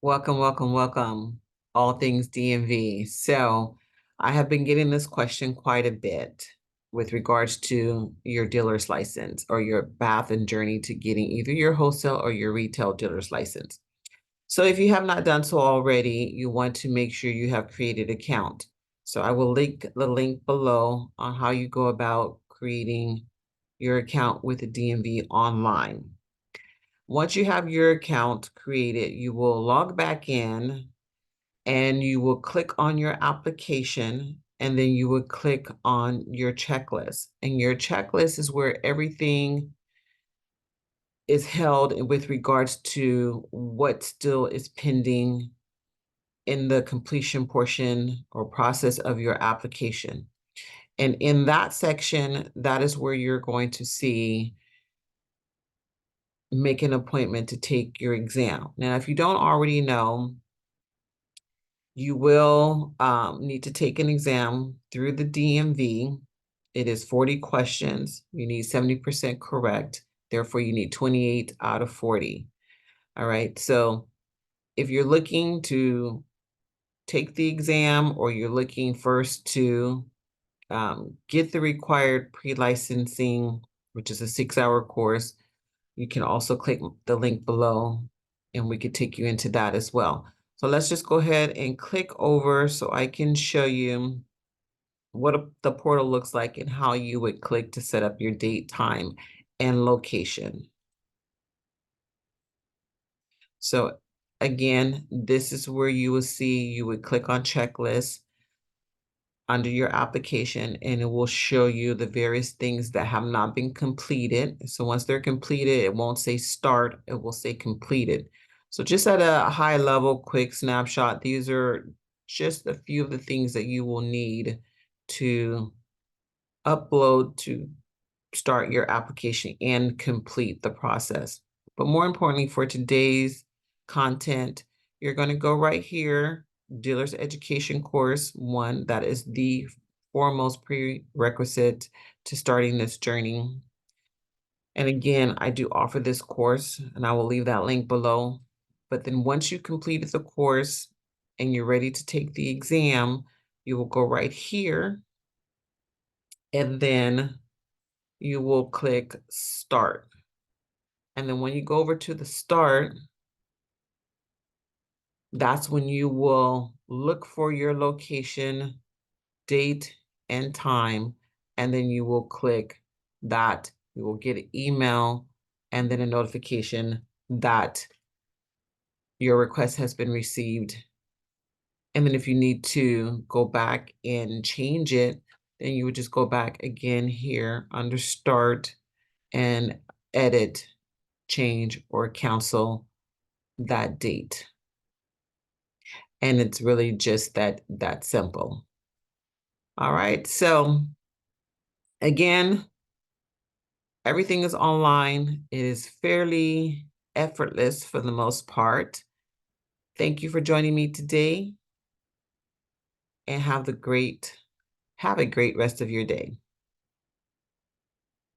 Welcome, welcome, welcome, all things DMV. So I have been getting this question quite a bit with regards to your dealer's license or your path and journey to getting either your wholesale or your retail dealer's license. So if you have not done so already, you want to make sure you have created an account. So I will link the link below on how you go about creating your account with the DMV online. Once you have your account created, you will log back in and you will click on your application, and then you will click on your checklist. And your checklist is where everything is held with regards to what still is pending in the completion portion or process of your application. And in that section, that is where you're going to see make an appointment to take your exam. Now, if you don't already know, you will need to take an exam through the DMV. It is 40 questions. You need 70% correct. Therefore, you need 28 out of 40. All right. So if you're looking to take the exam or you're looking first to get the required pre-licensing, which is a 6-hour course, you can also click the link below and we could take you into that as well. So let's just go ahead and click over so I can show you what the portal looks like and how you would click to set up your date, time, and location. So again, this is where you will see, you would click on checklist under your application, and it will show you the various things that have not been completed. So once they're completed, it won't say start, it will say completed. So just at a high level, quick snapshot, these are just a few of the things that you will need to upload to start your application and complete the process. But more importantly, for today's content, you're going to go right here, Dealer's Education Course 1. That is the foremost prerequisite to starting this journey. And again, I do offer this course, and I will leave that link below. But then once you completed the course and you're ready to take the exam, you will go right here, and then you will click Start. And then when you go over to the start, that's when you will look for your location, date, and time, and then you will click that. You will get an email and then a notification that your request has been received. And then if you need to go back and change it, then you would just go back again here under Start and edit, change, or cancel that date. And it's really just that simple. All right. So again, everything is online. It is fairly effortless for the most part. Thank you for joining me today, and have a great rest of your day.